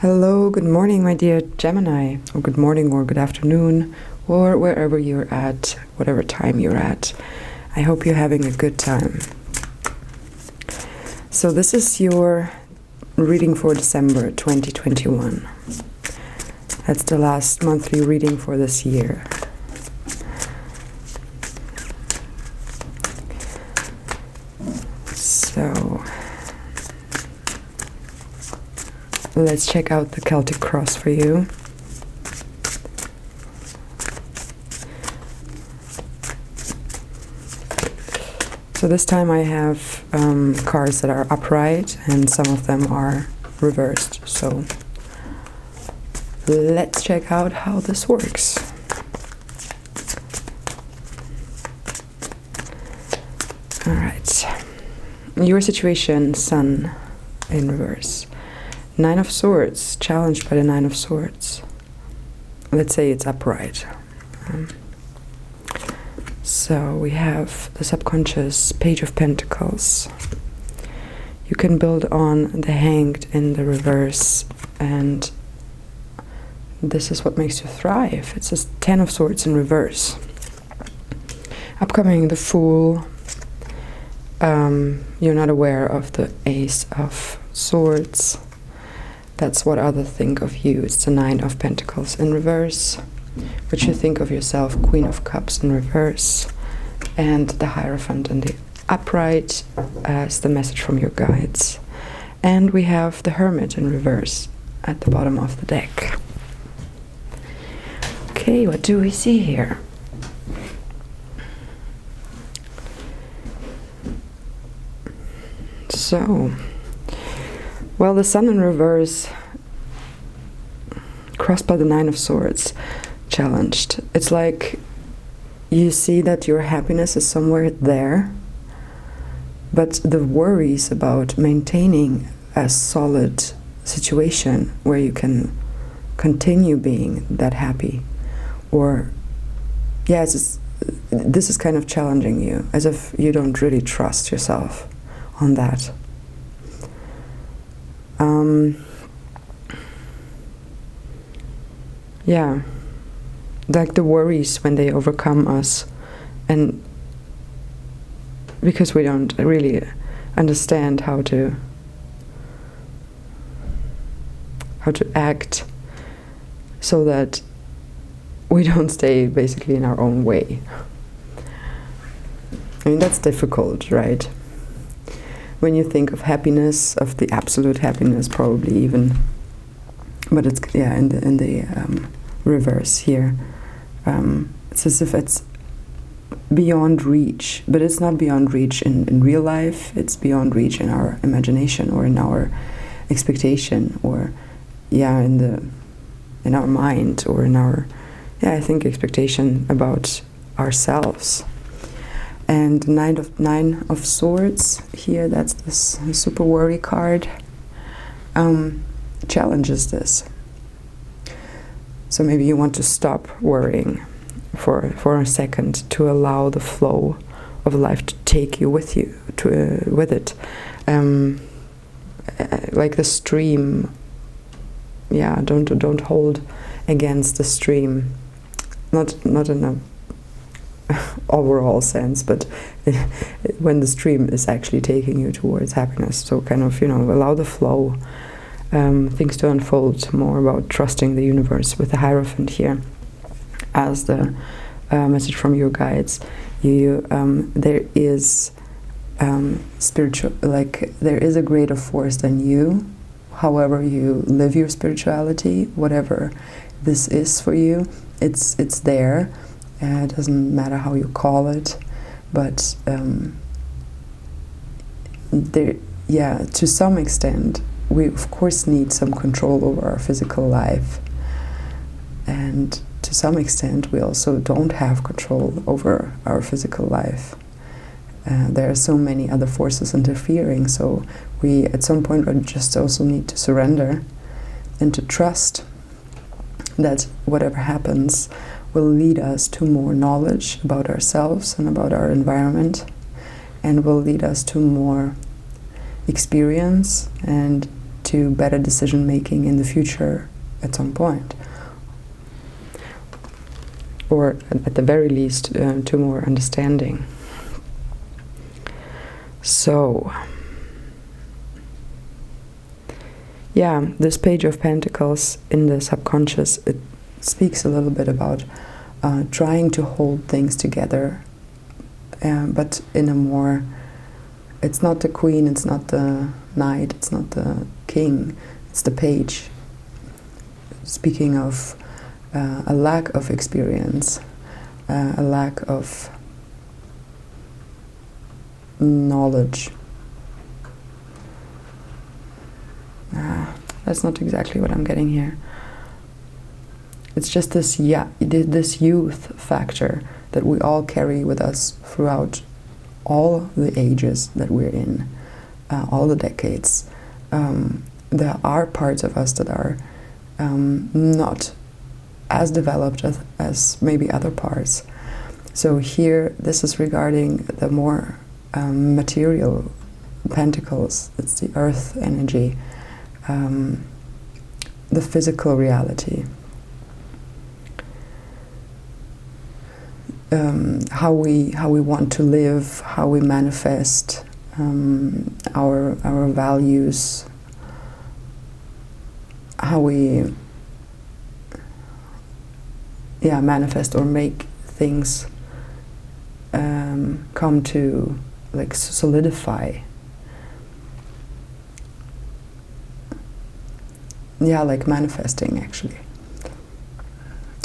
Hello, good morning, my dear Gemini, or good morning, or good afternoon, or wherever you're at, whatever time you're at. I hope you're having a good time. So this is your reading for December 2021. That's the last monthly reading for this year. So let's check out the Celtic cross for you. So this time I have cards that are upright and some of them are reversed. So let's check out how this works. All right. Your situation, Sun in reverse. 9 of Swords, challenged by the 9 of Swords. Let's say it's upright. So we have the subconscious, Page of Pentacles. You can build on the Hanged in the reverse, and this is what makes you thrive. It's a 10 of Swords in reverse. Upcoming, the Fool. You're not aware of the Ace of Swords. That's what others think of you. It's the 9 of Pentacles in reverse, which you think of yourself, Queen of Cups in reverse, and the Hierophant in the upright as the message from your guides. And we have the Hermit in reverse at the bottom of the deck. Okay, what do we see here? So, well, the Sun in reverse, crossed by the 9 of Swords, challenged. It's like you see that your happiness is somewhere there, but the worries about maintaining a solid situation where you can continue being that happy, or, yeah, this is kind of challenging you, as if you don't really trust yourself on that. Yeah, like the worries when they overcome us, and because we don't really understand how to act so that we don't stay basically in our own way. I mean, that's difficult, right? When you think of happiness, of the absolute happiness, probably even, but it's, yeah, in the reverse here. It's as if it's beyond reach, but it's not beyond reach in real life. It's beyond reach in our imagination or in our expectation, or, yeah, in our mind, or in our, yeah, I think expectation about ourselves. And 9 of Swords here, that's this super worry card, challenges this. So maybe you want to stop worrying for a second, to allow the flow of life to take you with it, like the stream. Yeah, don't hold against the stream, not in a overall sense, but when the stream is actually taking you towards happiness. So kind of, allow the flow, things to unfold more, about trusting the universe, with the Hierophant here as the message from your guides. There is spiritual, like there is a greater force than you. However you live your spirituality, whatever this is for you, it's there. It doesn't matter how you call it, but to some extent, we of course need some control over our physical life, and to some extent, we also don't have control over our physical life. There are so many other forces interfering, so we at some point just also need to surrender and to trust that whatever happens will lead us to more knowledge about ourselves and about our environment, and will lead us to more experience and to better decision making in the future at some point, or at the very least to more understanding. So yeah, this Page of Pentacles in the subconscious, it speaks a little bit about trying to hold things together, but in a more, it's not the queen, it's not the knight, it's not the king, it's the page. Speaking of a lack of experience, a lack of knowledge. That's not exactly what I'm getting here. It's just this, this youth factor that we all carry with us throughout all the ages that we're in, all the decades. There are parts of us that are not as developed as maybe other parts. So here, this is regarding the more material pentacles. It's the earth energy, the physical reality. How we want to live, how we manifest our values, how we manifest or make things come to, like, solidify. Yeah, like manifesting, actually.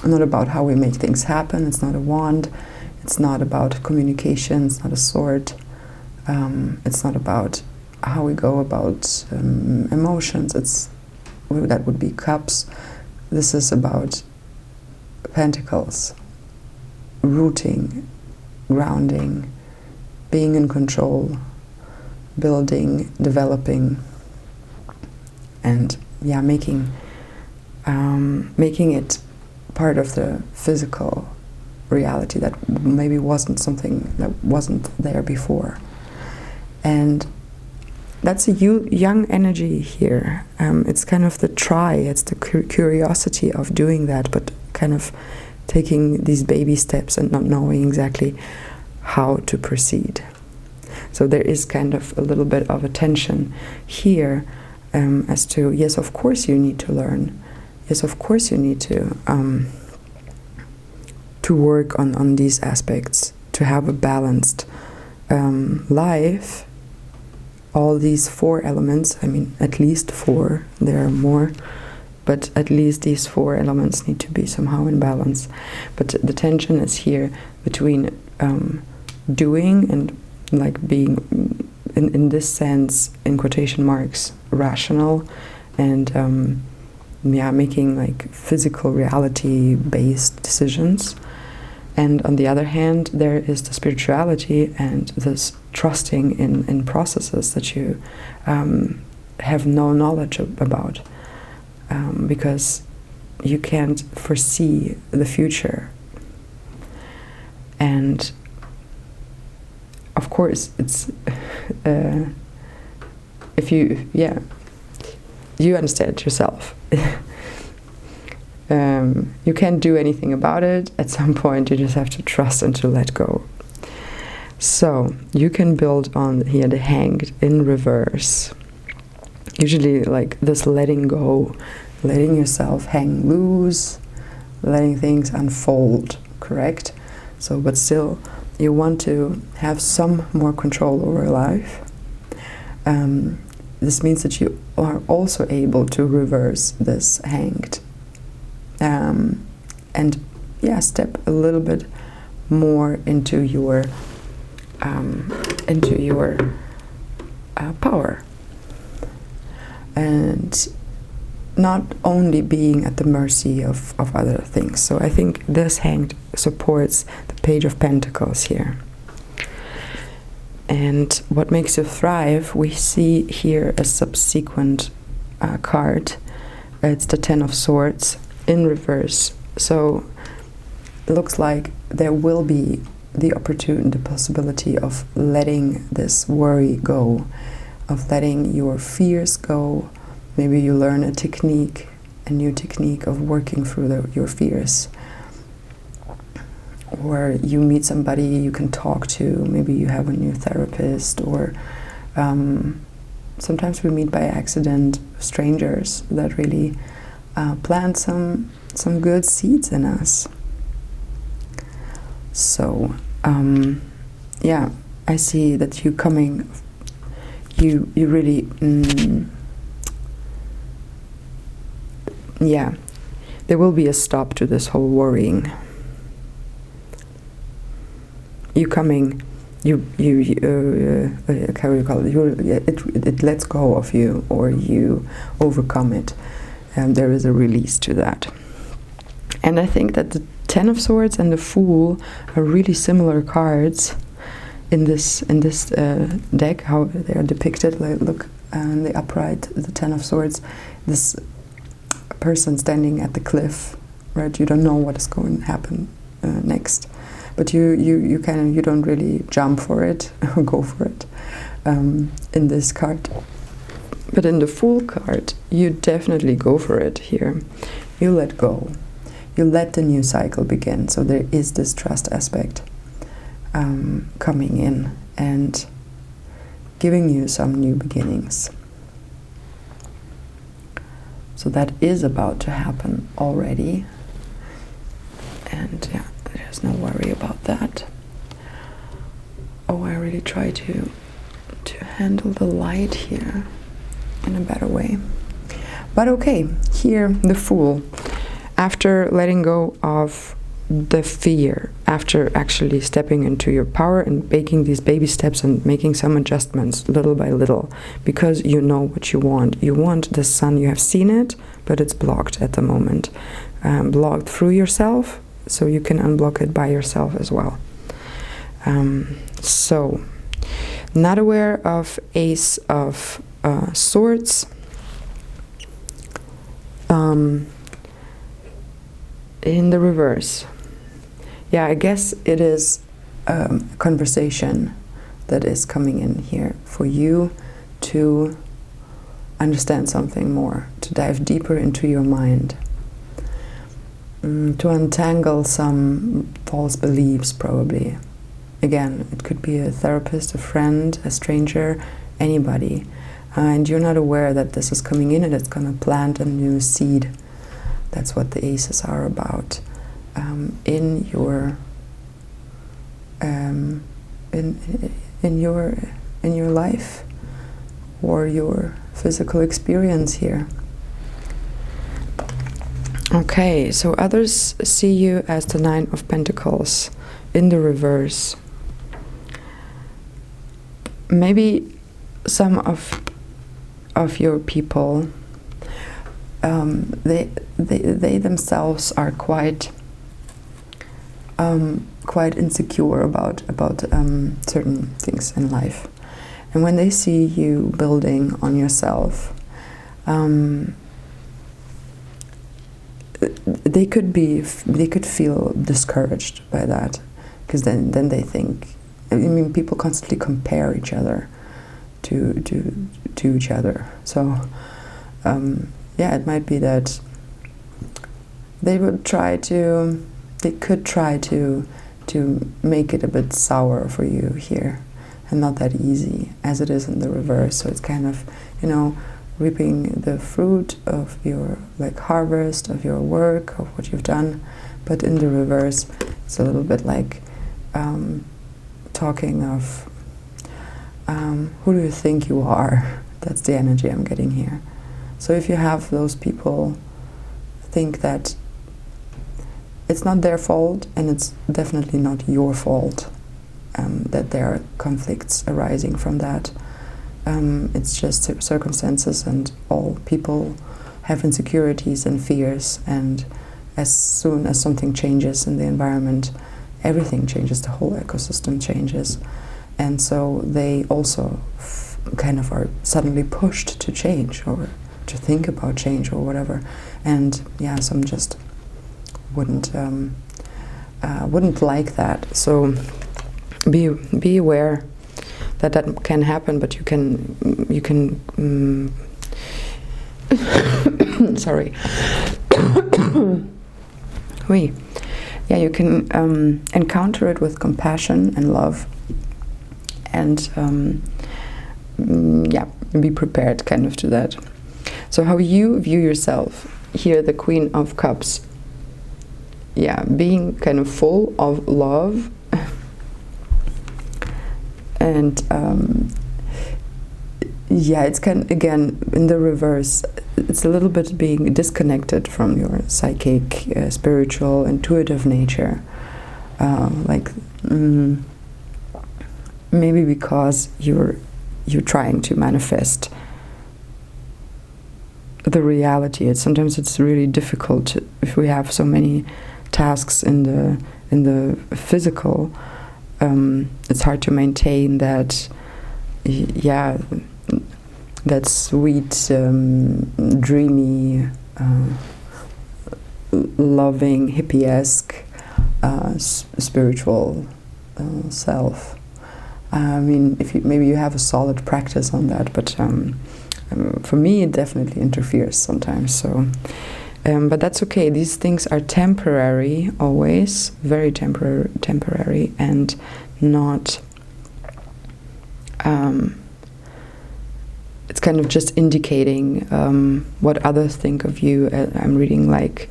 Not about how we make things happen. It's not a wand. It's not about communication. It's not a sword. It's not about how we go about emotions. That would be cups. This is about pentacles, rooting, grounding, being in control, building, developing, and making it part of the physical reality that maybe wasn't something that wasn't there before. And that's a young energy here. It's kind of the try, it's the curiosity of doing that, but kind of taking these baby steps and not knowing exactly how to proceed. So there is kind of a little bit of a tension here as to, yes, of course you need to learn. Yes, of course you need to work on these aspects, to have a balanced life. All these 4 elements, I mean, at least 4, there are more, but at least these 4 elements need to be somehow in balance. But the tension is here between doing and, like, being, in this sense, in quotation marks, rational, and making, like, physical reality based decisions. And on the other hand, there is the spirituality and this trusting in processes that you have no knowledge about, because you can't foresee the future. And of course, it's if you understand it yourself. You can't do anything about it. At some point, you just have to trust and to let go. So you can build on here the Hanged in reverse. Usually, like this letting go, letting yourself hang loose, letting things unfold, correct? So, but still, you want to have some more control over your life. This means that you are also able to reverse this hanged. And step a little bit more into your power, and not only being at the mercy of other things. So I think this Hanged supports the Page of Pentacles here. And what makes you thrive, we see here a subsequent card. It's the Ten of Swords in reverse. So it looks like there will be the opportunity, the possibility of letting this worry go, of letting your fears go, Maybe you learn a technique, a new technique of working through your fears. Or you meet somebody you can talk to. Maybe you have a new therapist, or sometimes we meet by accident strangers that really plant some good seeds in us. So yeah, I see that you coming. You really yeah. There will be a stop to this whole worrying. You coming, how do you call it? It lets go of you, or you overcome it, and there is a release to that. And I think that the Ten of Swords and the Fool are really similar cards in this deck. How they are depicted. Like, look, in the upright, the Ten of Swords, this person standing at the cliff, right? You don't know what is going to happen next. But you don't really jump for it or go for it in this card. But in the Fool card, you definitely go for it here. You let go. You let the new cycle begin. So there is this trust aspect coming in and giving you some new beginnings. So that is about to happen already. And yeah. There's no worry about that. Oh, I really try to handle the light here in a better way. But okay, here the Fool. After letting go of the fear, after actually stepping into your power and making these baby steps and making some adjustments little by little, because you know what you want. You want the sun, you have seen it, but it's blocked at the moment. Blocked through yourself, so you can unblock it by yourself as well. So, not aware of Ace of Swords. In the reverse. Yeah, I guess it is a conversation that is coming in here for you to understand something more, to dive deeper into your mind. To untangle some false beliefs, probably. Again, it could be a therapist, a friend, a stranger, anybody. And you're not aware that this is coming in and it's going to plant a new seed. That's what the aces are about. In your life or your physical experience here. Okay, so others see you as the Nine of Pentacles in the reverse. Maybe some of your people, they themselves are quite insecure about certain things in life, and when they see you building on yourself, they could feel discouraged by that, because then they think, I mean, people constantly compare each other to each other. So yeah, it might be that they could try to make it a bit sour for you here, and not that easy as it is in the reverse. So it's kind of, reaping the fruit of your harvest of your work, of what you've done. But in the reverse, it's a little bit like talking of who do you think you are? That's the energy I'm getting here. So if you have those people think that it's not their fault, and it's definitely not your fault that there are conflicts arising from that. It's just circumstances, and all people have insecurities and fears, and as soon as something changes in the environment, everything changes, the whole ecosystem changes. And so they also kind of are suddenly pushed to change, or to think about change, or whatever. And yeah, some just wouldn't like that. So be aware that can happen, but you can Sorry. Oui. Yeah, you can encounter it with compassion and love, and yeah, be prepared kind of to that. So how you view yourself, here the Queen of Cups, yeah, being kind of full of love, and yeah, it's kind of, again, in the reverse, it's a little bit being disconnected from your psychic, spiritual, intuitive nature. Like, maybe because you're trying to manifest the reality. Sometimes it's really difficult if we have so many tasks in the physical. It's hard to maintain that, yeah, that sweet, dreamy, loving, hippie-esque spiritual self. I mean, maybe you have a solid practice on that, but for me it definitely interferes sometimes. So, but that's okay. These things are temporary, always very temporary, and not. It's kind of just indicating what others think of you. I'm reading like,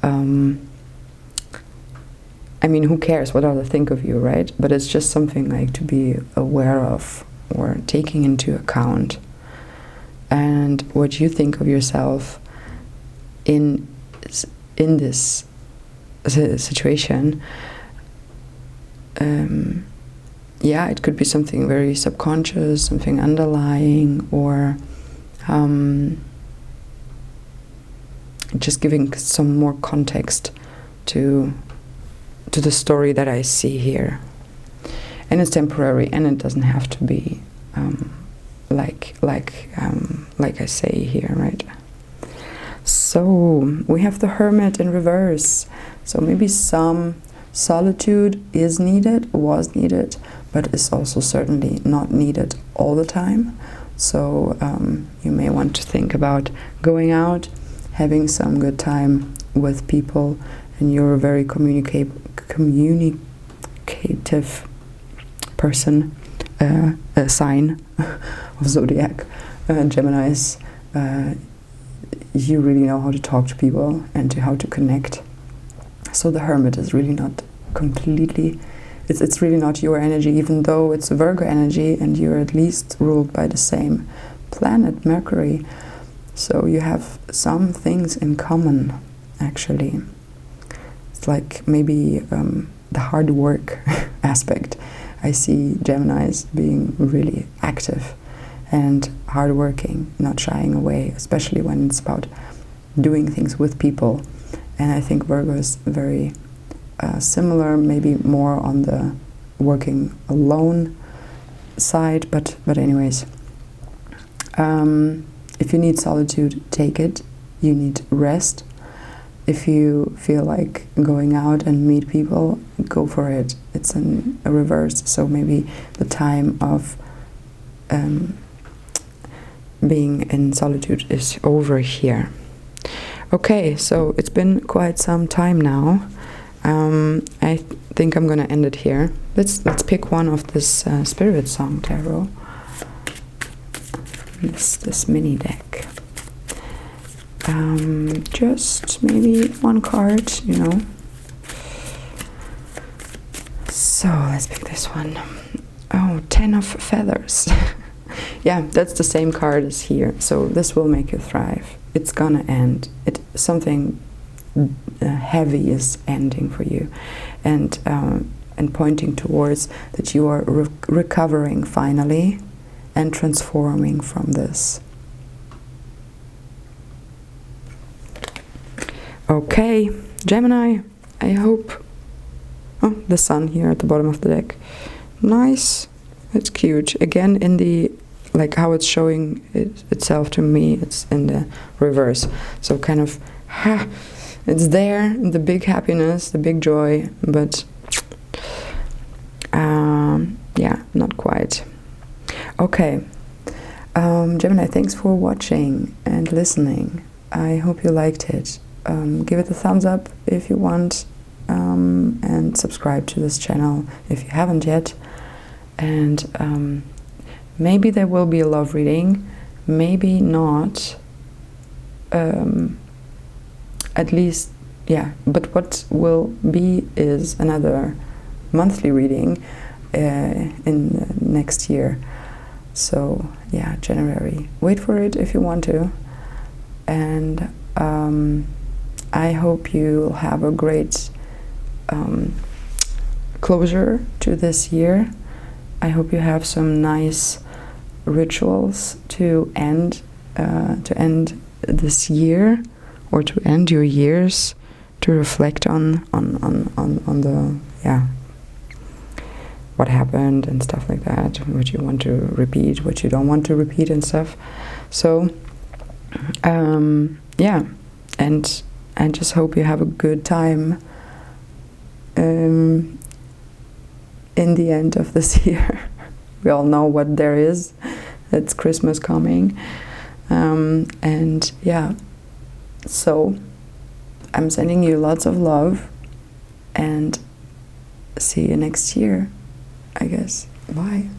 I mean, who cares what others think of you, right? But it's just something like to be aware of or taking into account. And what you think of yourself in this situation, yeah, it could be something very subconscious, something underlying, or just giving some more context to the story that I see here. And it's temporary, and it doesn't have to be like I say here, right? So we have the Hermit in reverse. So maybe some solitude is needed, was needed, but is also certainly not needed all the time. So you may want to think about going out, having some good time with people, and you're a very communicative person, a sign of zodiac. Geminis, you really know how to talk to people and how to connect. So the Hermit is really not completely, it's really not your energy, even though it's Virgo energy and you're at least ruled by the same planet, Mercury. So you have some things in common, actually. It's like maybe the hard work aspect. I see Geminis being really active and hardworking, not shying away, especially when it's about doing things with people. And I think Virgo is very similar, maybe more on the working alone side, but anyways. If you need solitude, take it. You need rest. If you feel like going out and meet people, go for it. It's in a reverse, so maybe the time of being in solitude is over here. Okay, so it's been quite some time now. I think I'm gonna end it here. Let's pick one of this Spiritsong tarot. This mini deck. Just maybe one card, you know. So let's pick this one. Oh, 10 of Feathers. Yeah, that's the same card as here. So this will make you thrive. It's gonna end. Something heavy is ending for you, and pointing towards that you are recovering finally and transforming from this. Okay, Gemini, I hope. Oh, the sun here at the bottom of the deck. Nice. It's cute. Again, in the, like how it's showing itself to me, it's in the reverse. So kind of, it's there, the big happiness, the big joy, but yeah, not quite. Okay. Gemini, thanks for watching and listening. I hope you liked it. Give it a thumbs up if you want, and subscribe to this channel if you haven't yet. And maybe there will be a love reading, maybe not. At least, yeah. But what will be is another monthly reading in next year. So yeah, January. Wait for it if you want to. And I hope you'll have a great closure to this year. I hope you have some nice rituals to end this year, or to end your years, to reflect on the, yeah, what happened and stuff like that, what you want to repeat, what you don't want to repeat and stuff. So yeah, and I just hope you have a good time in the end of this year. We all know what there is. It's Christmas coming. And yeah, so I'm sending you lots of love, and see you next year, I guess. Bye.